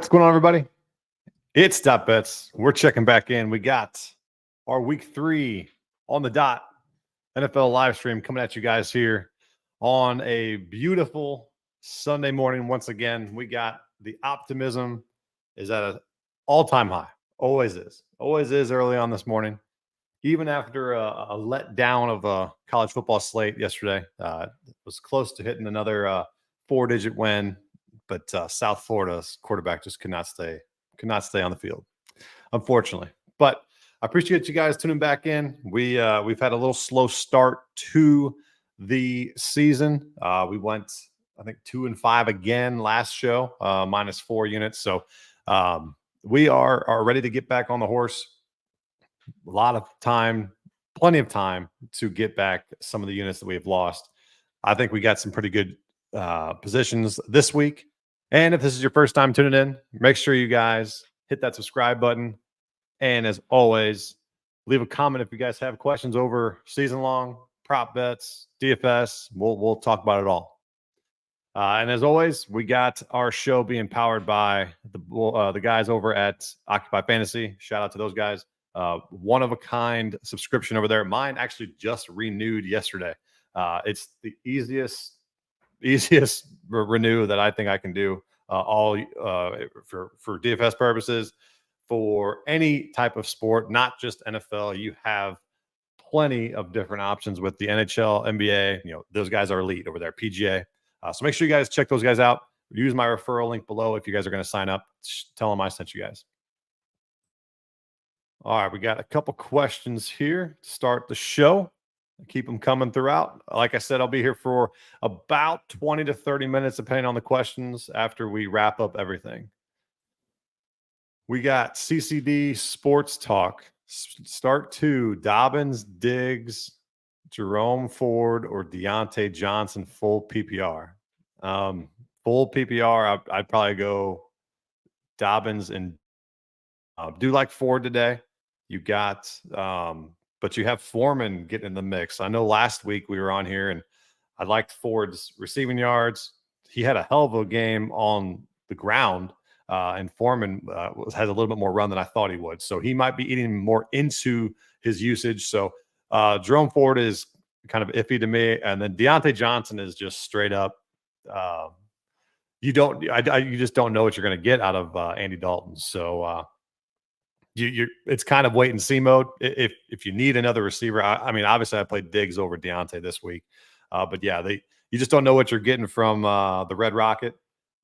What's going on, everybody? It's Dot Bets. We're checking back in. We got our week 3 on the dot NFL live stream coming at you guys here on a beautiful Sunday morning. Once again, we got the optimism is at an all-time high. Always is early on this morning. Even after a letdown of a college football slate yesterday, it was close to hitting another 4-digit win, but South Florida's quarterback just could not stay on the field, unfortunately. But I appreciate you guys tuning back in. We've had a little slow start to the season. We went, I think, 2-5 again last show, -4 units. So we are ready to get back on the horse. A lot of time, plenty of time to get back some of the units that we have lost. I think we got some pretty good positions this week. And if this is your first time tuning in, make sure you guys hit that subscribe button. And as always, leave a comment if you guys have questions over season long, prop bets, DFS. We'll talk about it all. And as always, we got our show being powered by the guys over at Occupy Fantasy. Shout out to those guys. One of a kind subscription over there. Mine actually just renewed yesterday. It's the easiest renew that I think I can do. All for DFS purposes, for any type of sport, not just NFL. You have plenty of different options with the NHL, NBA. You know, those guys are elite over there. PGA. So make sure you guys check those guys out. Use my referral link below if you guys are going to sign up. Tell them I sent you guys. All right, we got a couple questions here to start the show. Keep them coming throughout. Like I said, I'll be here for about 20 to 30 minutes, depending on the questions, after we wrap up everything. We got CCD Sports Talk. Start 2, Dobbins, Diggs, Jerome Ford, or Deontay Johnson full PPR. Full PPR, I'd probably go Dobbins and do like Ford today. You got but you have Foreman getting in the mix. I know last week we were on here and I liked Ford's receiving yards. He had a hell of a game on the ground, and Foreman has a little bit more run than I thought he would. So he might be eating more into his usage. So Jerome Ford is kind of iffy to me. And then Deontay Johnson is just straight up. You just don't know what you're going to get out of Andy Dalton. So it's kind of wait and see mode. If you need another receiver, I mean, obviously I played Diggs over Deontay this week, but yeah, you just don't know what you're getting from the Red Rocket.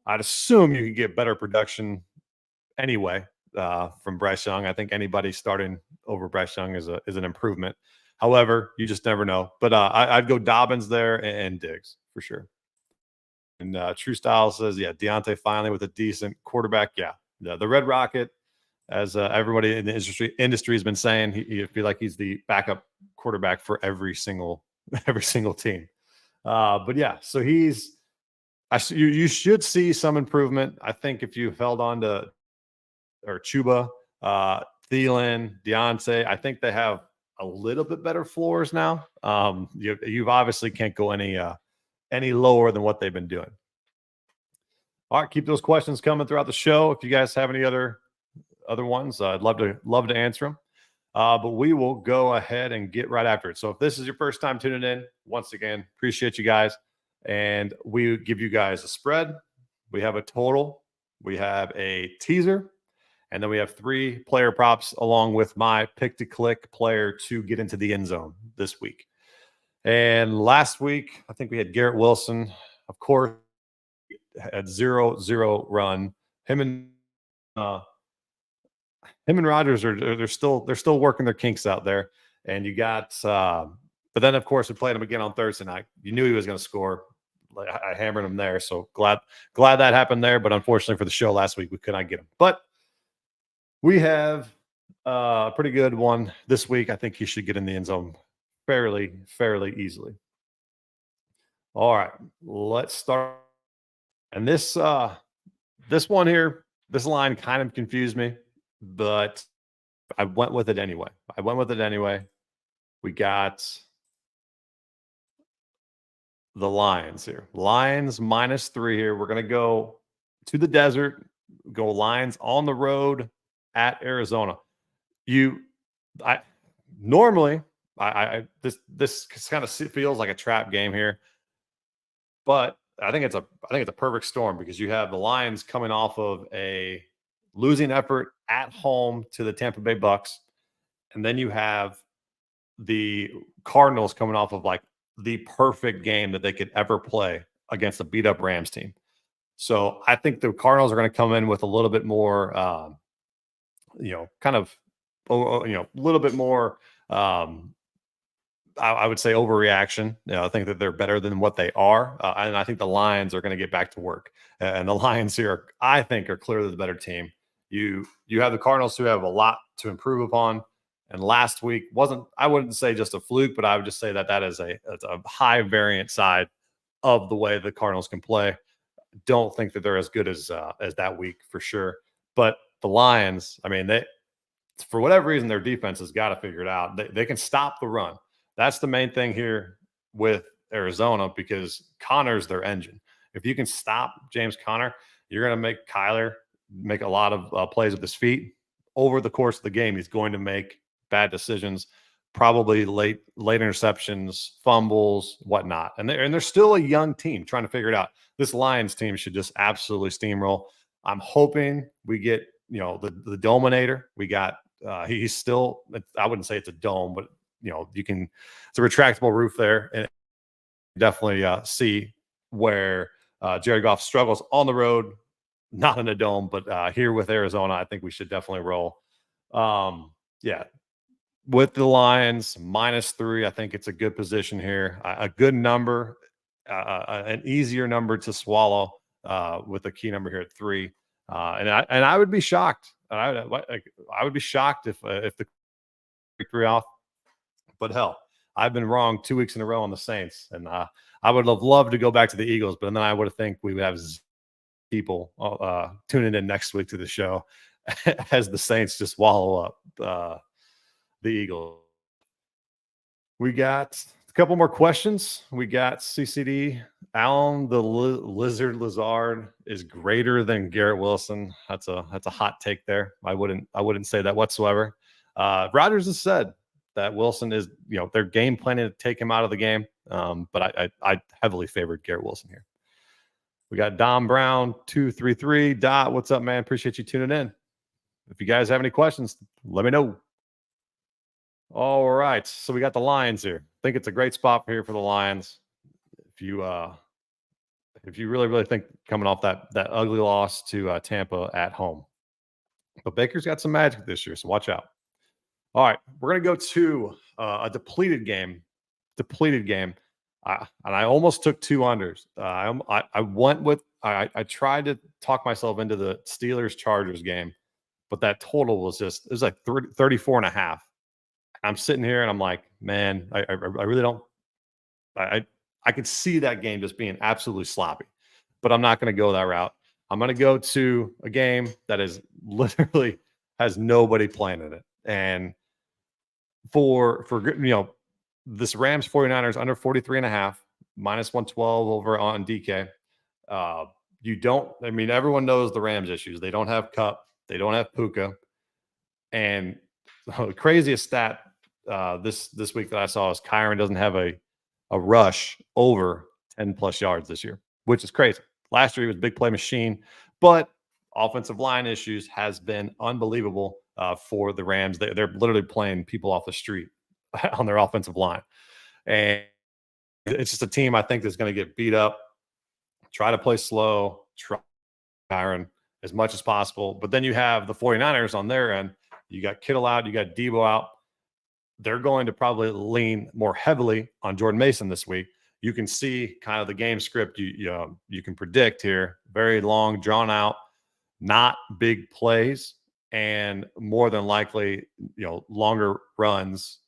I'd assume you can get better production anyway from Bryce Young. I think anybody starting over Bryce Young is an improvement. However, you just never know. But I'd go Dobbins there and Diggs for sure. And True Style says, yeah, Deontay finally with a decent quarterback. Yeah, the Red Rocket. As everybody in the industry has been saying, you feel like he's the backup quarterback for every single team. But yeah, so you should see some improvement. I think if you held on to Chuba, Thielen, Deontay, I think they have a little bit better floors now. You obviously can't go any lower than what they've been doing. All right, keep those questions coming throughout the show. If you guys have any other ones, I'd love to answer them. But we will go ahead and get right after it. So if this is your first time tuning in, once again, appreciate you guys. And we give you guys a spread. We have a total. We have a teaser. And then we have 3 player props along with my pick-to-click player to get into the end zone this week. And last week, I think we had Garrett Wilson, of course, had 0-0 run. Him and Rodgers they're still working their kinks out there. And you got but then of course we played him again on Thursday night. You knew he was going to score. I hammered him there. So glad that happened there. But unfortunately for the show last week, we could not get him. But we have a pretty good one this week. I think he should get in the end zone fairly easily. All right, let's start. And this one here, this line kind of confused me, but I went with it anyway. We got the Lions here. Lions -3 here. We're going to go to the desert Go Lions on the road at Arizona. You, I normally, this kind of feels like a trap game here, but I think it's a perfect storm because you have the Lions coming off of a losing effort at home to the Tampa Bay Bucks, and then you have the Cardinals coming off of like the perfect game that they could ever play against a beat up Rams team. So I think the Cardinals are going to come in with a little bit more, kind of, a little bit more. Um, I would say overreaction. I think that they're better than what they are, and I think the Lions are going to get back to work. And the Lions here, I think, are clearly the better team. You have the Cardinals who have a lot to improve upon. And last week wasn't, I wouldn't say just a fluke, but I would just say that is it's a high variant side of the way the Cardinals can play. Don't think that they're as good as that week for sure. But the Lions, I mean, they, for whatever reason, their defense has got to figure it out. They can stop the run. That's the main thing here with Arizona because Connor's their engine. If you can stop James Conner, you're going to make Kyler make a lot of plays with his feet. Over the course of the game, he's going to make bad decisions, probably late interceptions, fumbles, whatnot. And they're still a young team trying to figure it out. This Lions team should just absolutely steamroll. I'm hoping we get the Dominator. We got he's still, I wouldn't say it's a dome, but it's a retractable roof there, and definitely see where Jared Goff struggles on the road, not in a dome, but here with Arizona, I think we should definitely roll. Yeah, with the Lions -3, I think it's a good position here, a good number, an easier number to swallow with a key number here at 3. And I would be shocked. I would be shocked if the 3 off. But hell, I've been wrong 2 weeks in a row on the Saints, and I would have loved to go back to the Eagles, but then I would have think we would have people tuning in next week to the show as the Saints just wallow up the Eagles. We got a couple more questions. We got CCD. Allen the Lazard is greater than Garrett Wilson. That's a hot take there. I wouldn't say that whatsoever. Rodgers has said that Wilson is, they're game planning to take him out of the game. But I heavily favored Garrett Wilson here. We got Dom Brown 233. Dot, what's up, man? Appreciate you tuning in. If you guys have any questions, let me know. All right, so we got the Lions here. I think it's a great spot here for the Lions. If you really think coming off that ugly loss to Tampa at home, but Baker's got some magic this year, so watch out. All right, we're gonna go to a depleted game. And I almost took 2 unders. I went with I tried to talk myself into the Steelers Chargers game, but that total was like 34 and a half. I'm sitting here and I'm like, man, I really don't. I could see that game just being absolutely sloppy, but I'm not going to go that route. I'm going to go to a game that is literally has nobody playing in it. And for this Rams 49ers under 43 and a half, -112 over on DK. Everyone knows the Rams issues. They don't have Cup. They don't have Puka. And the craziest stat this week that I saw is Kyron doesn't have a rush over 10 plus yards this year, which is crazy. Last year he was a big play machine, but offensive line issues has been unbelievable for the Rams. They're literally playing people off the street on their offensive line. And it's just a team I think that's going to get beat up, try to play slow, try Kyron as much as possible. But then you have the 49ers on their end. You got Kittle out, you got Debo out. They're going to probably lean more heavily on Jordan Mason this week. You can see kind of the game script you can predict here. Very long, drawn out, not big plays, and more than likely, longer runs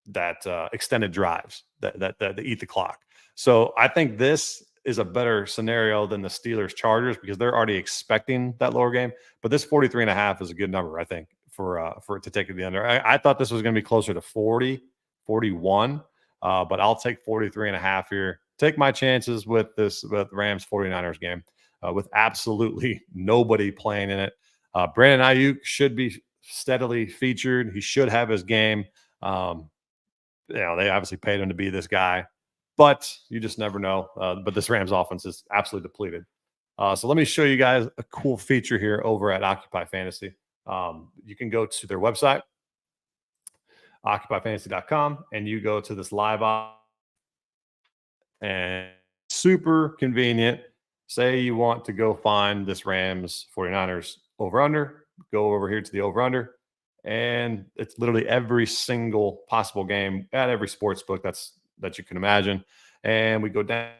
that extended drives that eat the clock. So I think this is a better scenario than the Steelers Chargers because they're already expecting that lower game. But this 43 and a half is a good number, I think, for it to take it to the under. I thought this was going to be closer to 40, 41, but I'll take 43 and a half here. Take my chances with the Rams 49ers game. with absolutely nobody playing in it. Brandon Ayuk should be steadily featured. He should have his game. They obviously paid him to be this guy, but you just never know. But this Rams offense is absolutely depleted. So let me show you guys a cool feature here over at Occupy Fantasy. You can go to their website, occupyfantasy.com, and you go to this live and super convenient. Say you want to go find this Rams 49ers over under, go over here to the over under, and it's literally every single possible game at every sports book that you can imagine. And we go down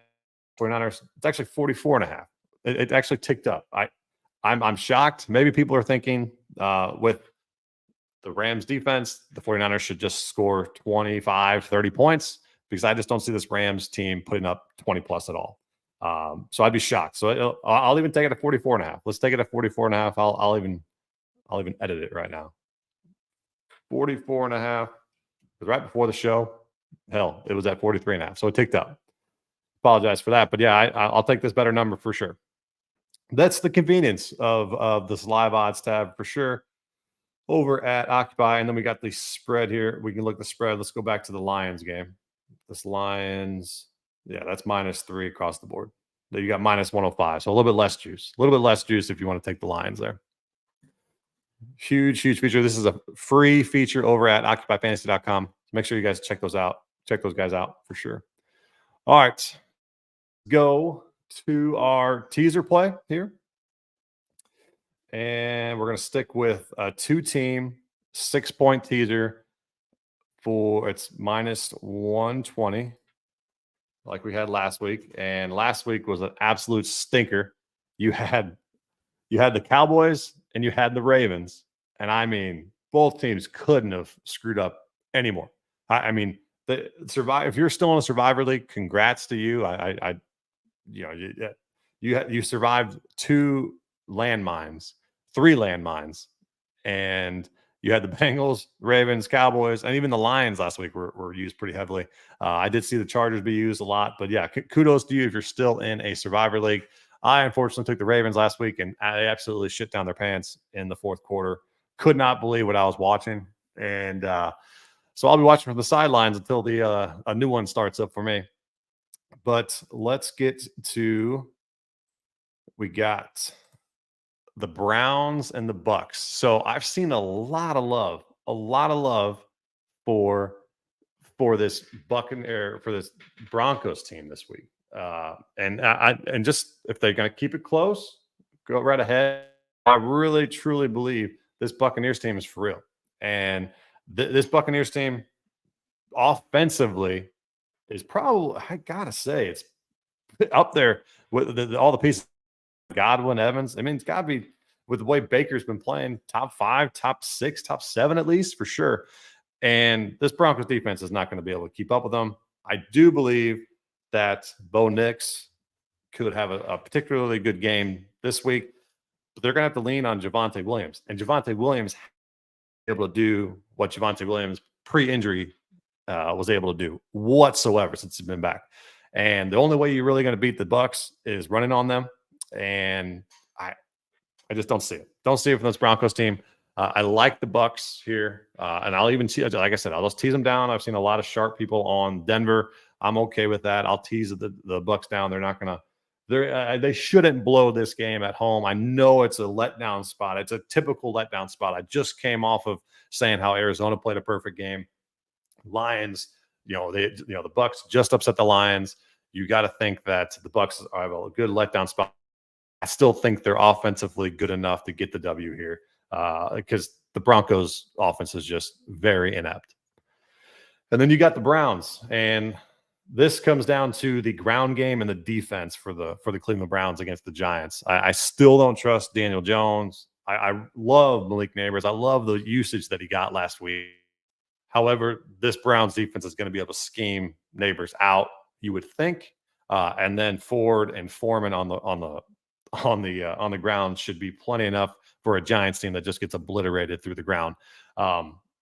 49ers, it's actually 44 and a half. It actually ticked up. I'm shocked. Maybe people are thinking with the Rams defense, the 49ers should just score 25, 30 points, because I just don't see this Rams team putting up 20 plus at all. So I'd be shocked. So I'll even take it at 44 and a half. Let's take it at 44 and a half. I'll even edit it right now. 44 and a half. Right before the show, hell, it was at 43 and a half. So it ticked up. Apologize for that. But yeah, I'll take this better number for sure. That's the convenience of this live odds tab for sure over at Occupy. And then we got the spread here. We can look at the spread. Let's go back to the Lions game. This Lions, yeah, that's -3 across the board. Then you got -105. So a little bit less juice. A little bit less juice if you want to take the Lions there. Huge feature. This is a free feature over at occupyfantasy.com. Make sure you guys check those out. Check those guys out for sure. All right. Go to our teaser play here. And we're going to stick with a 2-team 6-point teaser for it's -120 like we had last week. And last week was an absolute stinker. You had the Cowboys and you had the Ravens. And I mean, both teams couldn't have screwed up anymore. I mean, if you're still in a Survivor League, congrats to you. You survived 2 landmines, 3 landmines, and you had the Bengals, Ravens, Cowboys, and even the Lions last week were used pretty heavily. I did see the Chargers be used a lot, but yeah, kudos to you if you're still in a Survivor League. I unfortunately took the Ravens last week, and I absolutely shit down their pants in the fourth quarter. Could not believe what I was watching, and so I'll be watching from the sidelines until a new one starts up for me. But let's get to, we got the Browns and the Bucks. So I've seen a lot of love for this for this Broncos team this week. And just if they're going to keep it close, go right ahead. I really truly believe this Buccaneers team is for real. And this Buccaneers team offensively is probably, I gotta say, it's up there with all the pieces. Godwin, Evans. I mean, it's got to be, with the way Baker's been playing, top 5, top 6, top 7 at least for sure. And this Broncos defense is not going to be able to keep up with them. I do believe that Bo Nix could have a particularly good game this week, but they're going to have to lean on Javonte Williams. And Javonte Williams able to do what Javonte Williams pre-injury was able to do whatsoever since he's been back. And the only way you're really going to beat the Bucks is running on them. And I just don't see it. Don't see it from this Broncos team. I like the Bucks here, and I'll even like I said, I'll just tease them down. I've seen a lot of sharp people on Denver. I'm okay with that. I'll tease the Bucks down. They're not gonna. They shouldn't blow this game at home. I know it's a letdown spot. It's a typical letdown spot. I just came off of saying how Arizona played a perfect game. Lions, the Bucks just upset the Lions. You got to think that the Bucks have a good letdown spot. I still think they're offensively good enough to get the W here because the Broncos offense is just very inept. And then you got the Browns, and this comes down to the ground game and the defense for the Cleveland Browns against the Giants. I still don't trust Daniel Jones. I love Malik Neighbors. I love the usage that he got last week. However, this Browns defense is going to be able to scheme Neighbors out, you would think, and then Ford and Foreman on the ground should be plenty enough for a Giants team that just gets obliterated through the ground.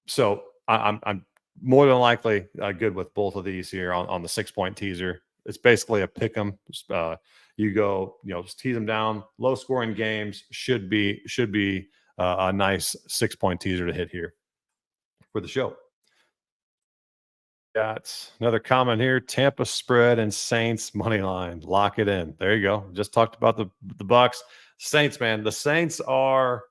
So I'm more than likely good with both of these here on the 6-point teaser. it's basically a pick 'em. You go, just tease them down. Low scoring games should be a nice 6-point teaser to hit here for the show. Got another comment here. Tampa spread and Saints money line. Lock it in. There you go. Just talked about the Bucks. Saints, man. The Saints are,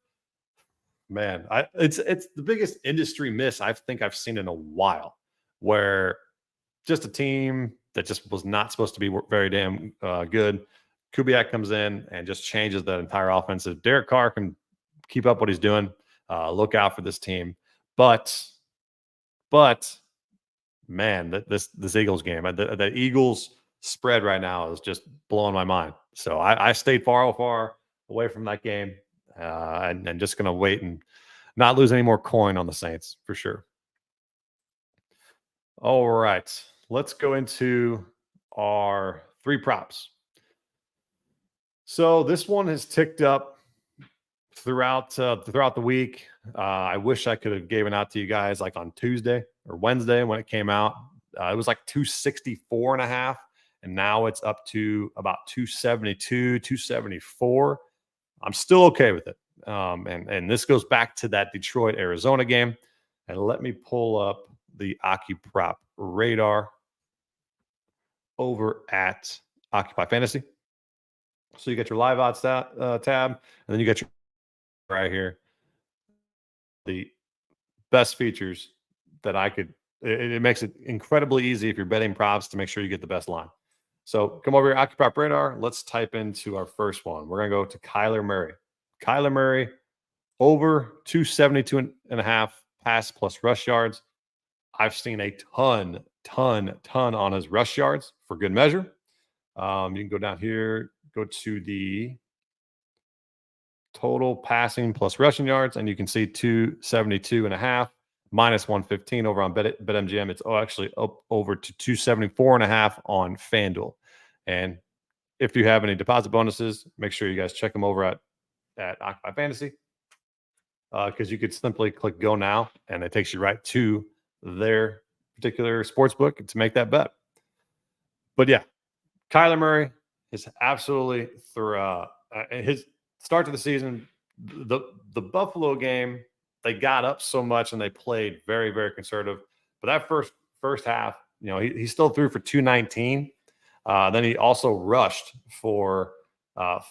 man, it's the biggest industry miss I think I've seen in a while, where just a team that just was not supposed to be very damn good. Kubiak comes in and just changes the entire offense. If Derek Carr can keep up what he's doing, look out for this team. But man, this Eagles game, the Eagles spread right now is just blowing my mind. So I stayed far away from that game, and just going to wait and not lose any more coin on the Saints for sure. All right, let's go into our 3 props. So this one has ticked up throughout the week. I wish I could have given out to you guys like on Tuesday or Wednesday when it came out. It was like 264 and a half, and now it's up to about 272, 274. I'm still okay with it. And this goes back to that Detroit Arizona game. And let me pull up the OccuProp radar over at Occupy Fantasy. So you got your live odds tab, and then you got your right here. The best features that I could, it makes it incredibly easy if you're betting props to make sure you get the best line. So come over here, OccuProp radar. Let's type into our first one. We're going to go to Kyler Murray. Kyler Murray over 272 and a half pass plus rush yards. I've seen a ton on his rush yards for good measure. You can go down here, go to the total passing plus rushing yards, and you can see 272 and a half minus 115 over on BetMGM. It's actually up over to 274 and a half on FanDuel. And if you have any deposit bonuses, make sure you guys check them over at Occupy Fantasy, because you could simply click go now and it takes you right to their particular sports book to make that bet. But yeah, Kyler Murray is absolutely through his start to the season. The Buffalo game, they got up so much and they played very, very conservative. But that first half, he still threw for 219. Then he also rushed for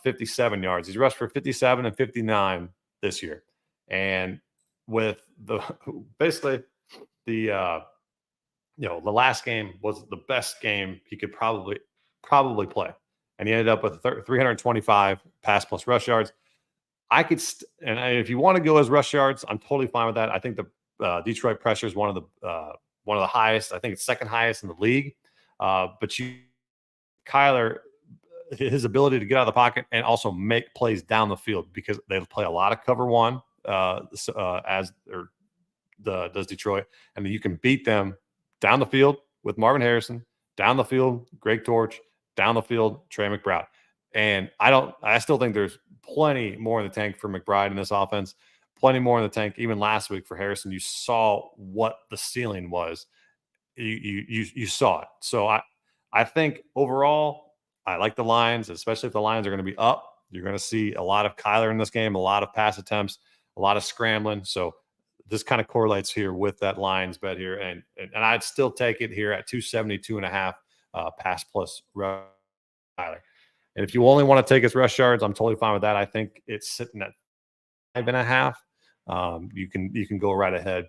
57 yards. He's rushed for 57 and 59 this year. And with the last game was the best game he could probably play. And he ended up with 325 pass plus rush yards. And if you want to go as rush yards, I'm totally fine with that. I think the Detroit pressure is one of the highest. I think it's second highest in the league. But Kyler, his ability to get out of the pocket and also make plays down the field, because they play a lot of cover one does Detroit, and then you can beat them down the field with Marvin Harrison, down the field Greg Torch, down the field Trey McBride. And I still think there's plenty more in the tank for McBride in this offense, plenty more in the tank. Even last week for Harrison, you saw what the ceiling was. You saw it. So I think overall, I like the Lions, especially if the Lions are going to be up. You're going to see a lot of Kyler in this game, a lot of pass attempts, a lot of scrambling. So this kind of correlates here with that Lions bet here. And I'd still take it here at 272 and a half pass plus rush. And if you only want to take his rush yards, I'm totally fine with that. I think it's sitting at 5.5. You can go right ahead,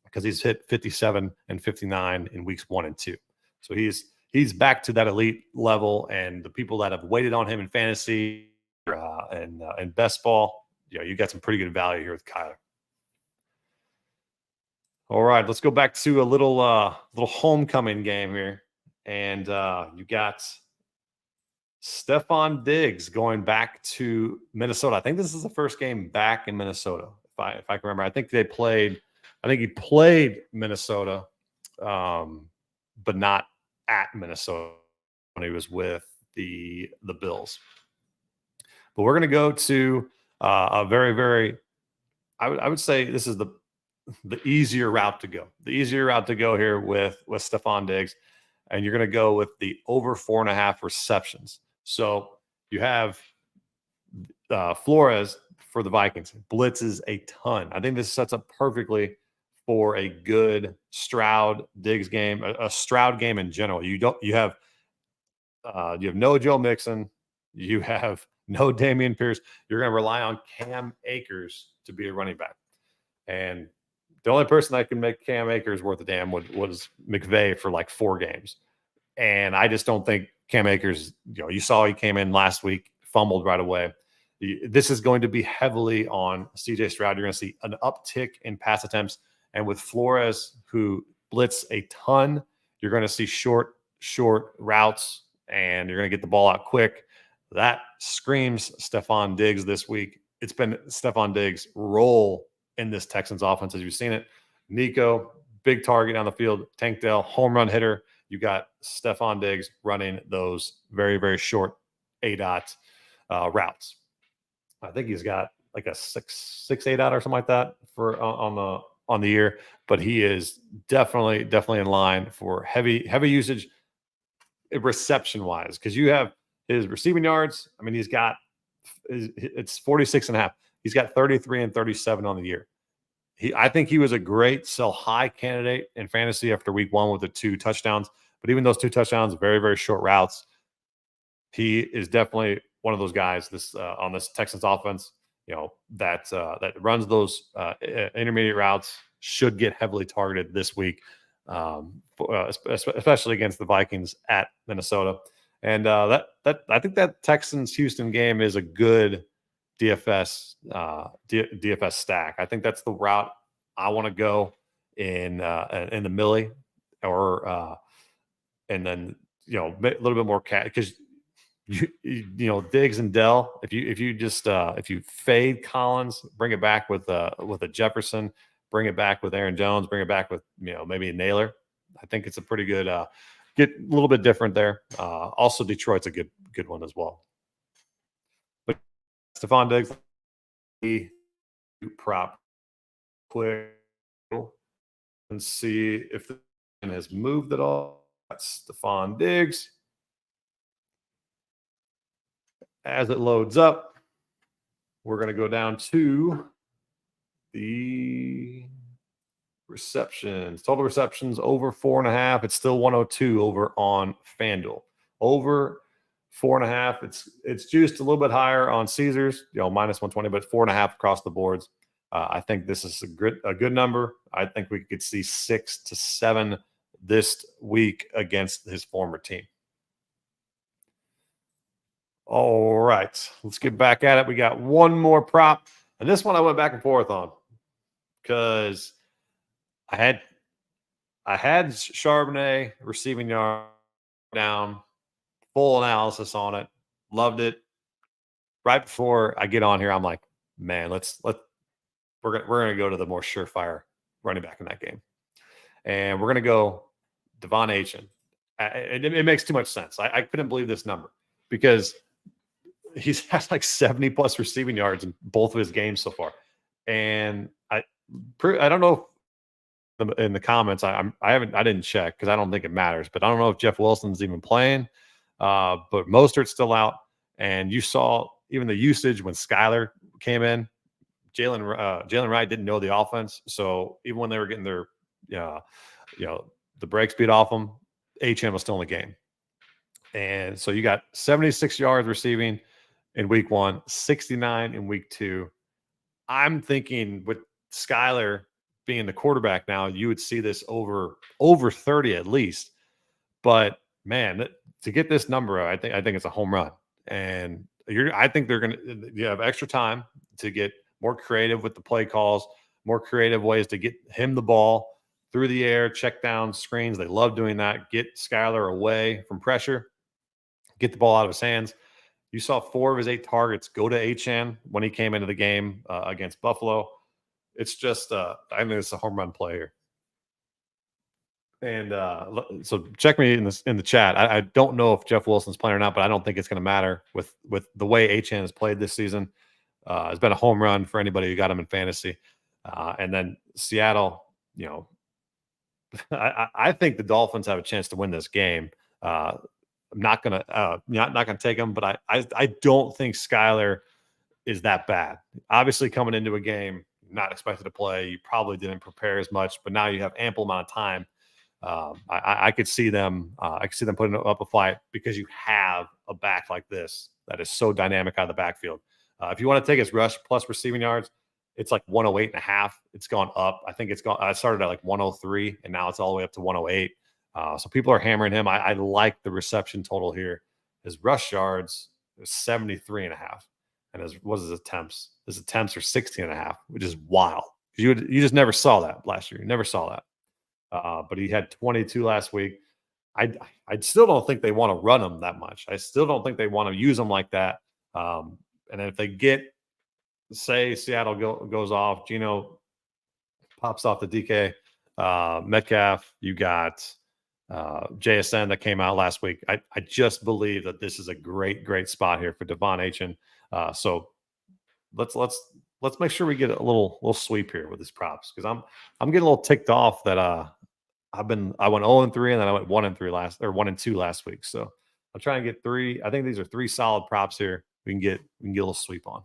because he's hit 57 and 59 in weeks 1 and 2. So he's back to that elite level, and the people that have waited on him in fantasy and best ball, you got some pretty good value here with Kyler. All right, let's go back to a little homecoming game here, and you got Stephon Diggs going back to Minnesota. I think this is the first game back in Minnesota, if I can remember. I think he played Minnesota, but not at Minnesota when he was with the Bills. But we're going to go to a very, very, I would say this is the easier route to go. The easier route to go here with Stephon Diggs. and you're going to go with the over 4.5 receptions. So you have Flores for the Vikings blitzes a ton. I think this sets up perfectly for a good Stroud Diggs game, a Stroud game in general. You have no Joe Mixon, you have no Damian Pierce. You're going to rely on Cam Akers to be a running back, and the only person that can make Cam Akers worth a damn was McVay for like 4 games. And I just don't think Cam Akers, you saw he came in last week, fumbled right away. This is going to be heavily on CJ Stroud. You're going to see an uptick in pass attempts. And with Flores, who blitz a ton, you're going to see short routes, and you're going to get the ball out quick. That screams Stephon Diggs this week. It's been Stephon Diggs' role in this Texans offense, as you've seen it. Nico, big target on the field. Tank Dell, home run hitter. You got Stephon Diggs running those very, very short A-dot routes. I think he's got like a 6 A-dot or something like that for on the year, but he is definitely in line for heavy usage reception wise, because you have his receiving yards. I mean, it's 46.5. He's got 33 and 37 on the year. I think he was a great sell high candidate in fantasy after week 1 with the 2 touchdowns. But even those 2 touchdowns, very, very short routes. He is definitely one of those guys on this Texans offense, that runs those intermediate routes, should get heavily targeted this week, especially against the Vikings at Minnesota. And I think that Texans Houston game is a good DFS stack. I think that's the route I want to go in the Millie, or and then a little bit more cat, because Diggs and Dell. If you fade Collins, bring it back with a Jefferson, bring it back with Aaron Jones, bring it back with maybe a Naylor. I think it's a pretty good get a little bit different there. Also, Detroit's a good one as well. But Stephon Diggs, prop quick and see if the has moved at all. That's Stephon Diggs. As it loads up, we're going to go down to the receptions. Total receptions over 4.5. It's still 102 over on FanDuel. Over 4.5. It's juiced a little bit higher on Caesars, minus 120, but 4.5 across the boards. I think this is a good number. I think we could see 6 to 7 this week against his former team. All right, let's get back at it. We got one more prop, and this one I went back and forth on because I had Charbonnet receiving yard down, full analysis on it, loved it. Right before I get on here, I'm like, man, we're gonna go to the more surefire running back in that game, and we're gonna go Devon Achane. It makes too much sense. I couldn't believe this number because he's had like 70 plus receiving yards in both of his games so far, and I don't know if in the comments I didn't check because I don't think it matters, but I don't know if Jeff Wilson's even playing, but Mostert's still out, and you saw even the usage when Skyler came in. Jalen Wright didn't know the offense, so even when they were getting their the break speed off them, Achane was still in the game. And so you got 76 yards receiving in week 1, 69 in week 2. I'm thinking with Skyler being the quarterback now, you would see this over 30 at least. But man, to get this number, I think it's a home run. And I think you have extra time to get more creative with the play calls, more creative ways to get him the ball through the air, check down screens. They love doing that. Get Skyler away from pressure, get the ball out of his hands. You saw 4 of his 8 targets go to Achane when he came into the game against Buffalo. It's just, I think it's a home run play here. And so check me in the chat. I don't know if Jeff Wilson's playing or not, but I don't think it's going to matter with the way Achane has played this season. It's been a home run for anybody who got him in fantasy. And then Seattle, I think the Dolphins have a chance to win this game. I'm not gonna take them, but I don't think Skyler is that bad. Obviously, coming into a game not expected to play, you probably didn't prepare as much, but now you have ample amount of time. I could see them. I could see them putting up a fight because you have a back like this that is so dynamic out of the backfield. If you want to take his rush plus receiving yards, it's like 108 and a half. It's gone up. I think it's gone. I started at like 103, and now it's all the way up to 108. So people are hammering him. I like the reception total here. His rush yards is 73 and a half. And his attempts? His attempts are 16 and a half, which is wild. You just never saw that last year. You never saw that. But he had 22 last week. I still don't think they want to run him that much. I still don't think they want to use him like that. And if they get, say, Seattle goes off, Geno pops off the DK, Metcalf, you got JSN that came out last week. I just believe that this is a great spot here for Devon Achin. So let's make sure we get a little sweep here with these props, because I'm getting a little ticked off that I went 0-3 and then I went 1-2 last week. So I'm trying to get 3. I think these are 3 solid props here. We can get a little sweep on.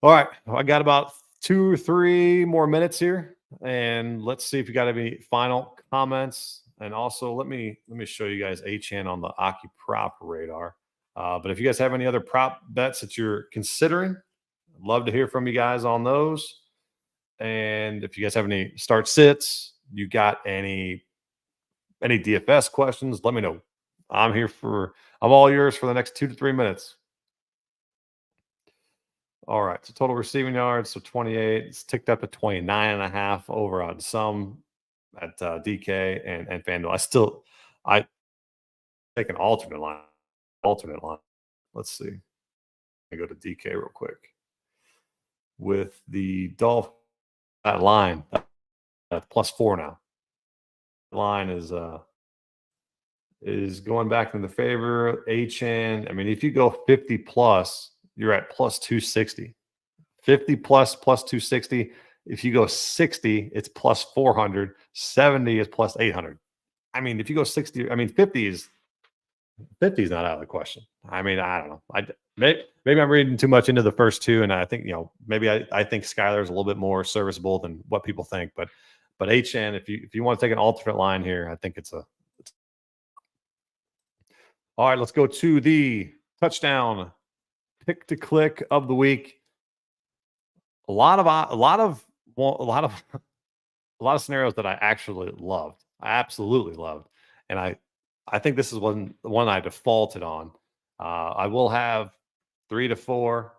All right, I got about 2 or 3 more minutes here, and let's see if you got any final comments. And also, let me show you guys Achan on the Aki prop radar. But if you guys have any other prop bets that you're considering, I'd love to hear from you guys on those. And if you guys have any start sits, you got any DFS questions, let me know. I'm all yours for the next 2 to 3 minutes. All right, so total receiving yards, so 28. It's ticked up to 29 and a half over on some at DK and FanDuel. I take an alternate line. Let's see. Let me go to DK real quick. With the Dolphin, that line, that's +4 now. The line is going back in the favor. Achan, I mean, if you go 50 plus, you're at +260. 50 plus +260. If you go 60, it's +400. 70 is +800. I mean, if you go 60, I mean, 50 is not out of the question. I mean, I don't know. Maybe I'm reading too much into the first 2, and I think, maybe I think Skyler is a little bit more serviceable than what people think. But Achan, if you want to take an alternate line here, I think it's all right. Let's go to the touchdown pick to click of the week. A lot of scenarios that I actually loved. I absolutely loved, and I think this is the one I defaulted on. I will have 3 to 4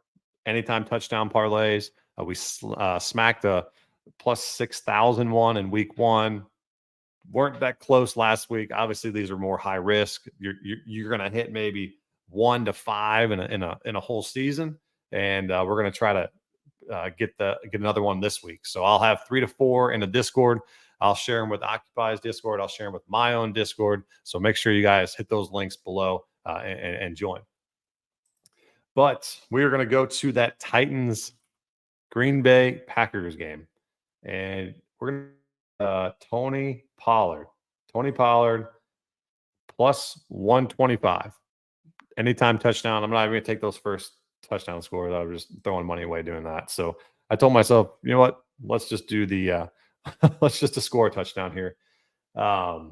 anytime touchdown parlays. We smacked a +6,000 one in week 1. Weren't that close last week. Obviously, these are more high risk. You're going to hit maybe 1 to 5 in a whole season, and we're going to try to get another one this week. So I'll have 3 to 4 in the Discord. I'll share them with Occupy's Discord. I'll share them with my own Discord. So make sure you guys hit those links below and join. But we are going to go to that Titans Green Bay Packers game, and we're going to Tony Pollard +125 anytime touchdown. I'm not even going to take those first touchdown scores. I was just throwing money away doing that. So I told myself, you know what? Let's just do the let's just score a touchdown here. And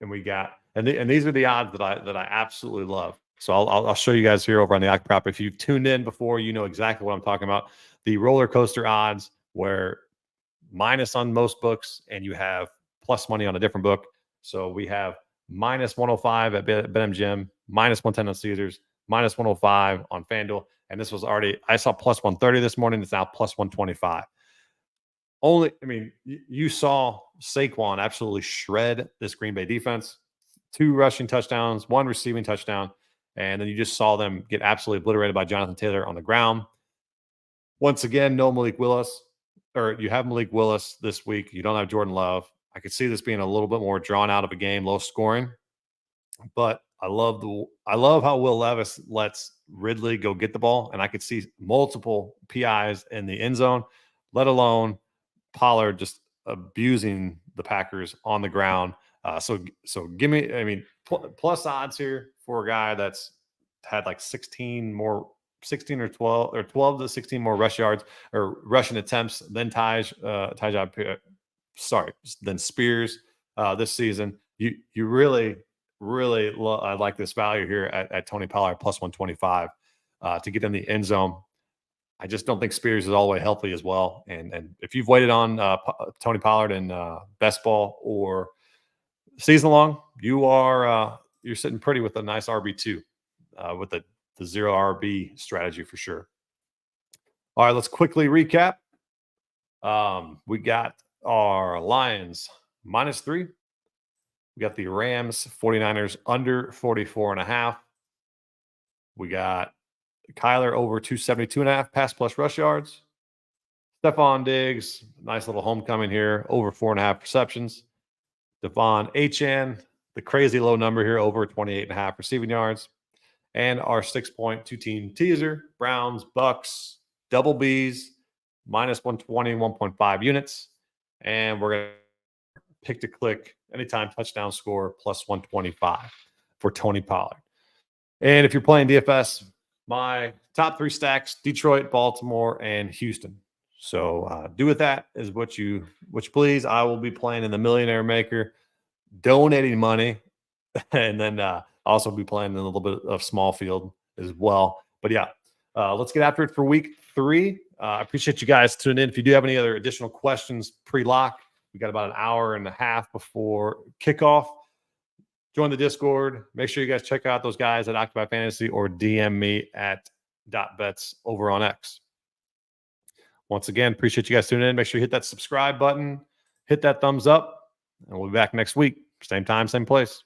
we got and these are the odds that I absolutely love. So I'll show you guys here over on the Octoprop. If you've tuned in before, you know exactly what I'm talking about. The roller coaster odds, where minus on most books and you have plus money on a different book. So we have -105 at BetMGM, -110 on Caesars, -105 on FanDuel. And this was already, I saw +130 this morning. It's now +125. You saw Saquon absolutely shred this Green Bay defense. 2 rushing touchdowns, 1 receiving touchdown. And then you just saw them get absolutely obliterated by Jonathan Taylor on the ground. Once again, no Malik Willis, or you have Malik Willis this week. You don't have Jordan Love. I could see this being a little bit more drawn out of a game, low scoring. But I love how Will Levis lets Ridley go get the ball, and I could see multiple PIs in the end zone, let alone Pollard just abusing the Packers on the ground. So give me, I mean, plus odds here for a guy that's had like 16 or 12 to 16 more rush yards or rushing attempts than than Spears this season. You really I like this value here at Tony Pollard plus 125 to get in the end zone. I just don't think Spears is all the way healthy as well. And if you've waited on Tony Pollard in best ball or season long, you're sitting pretty with a nice RB2 with the zero RB strategy for sure. All right, let's quickly recap. We got our Lions -3. We got the Rams 49ers under 44.5. We got Kyler over 272.5 pass plus rush yards. Stephon Diggs, nice little homecoming here, over 4.5 receptions. Devon Achane, the crazy low number here, over 28.5 receiving yards. And our 6.2 team teaser, Browns, Bucks, double Bs, -120, 1.5 units. And we're going to pick to click anytime touchdown score plus 125 for Tony Pollard. And if you're playing DFS, my top 3 stacks, Detroit, Baltimore, and Houston. So do with that is what you please. I will be playing in the Millionaire Maker, donating money, and then also be playing in a little bit of small field as well. But yeah, let's get after it for week 3. I appreciate you guys tuning in. If you do have any other additional questions pre-lock, we got about an hour and a half before kickoff. Join the Discord. Make sure you guys check out those guys at Occupy Fantasy or DM me at .bets over on X. Once again, appreciate you guys tuning in. Make sure you hit that subscribe button, hit that thumbs up, and we'll be back next week. Same time, same place.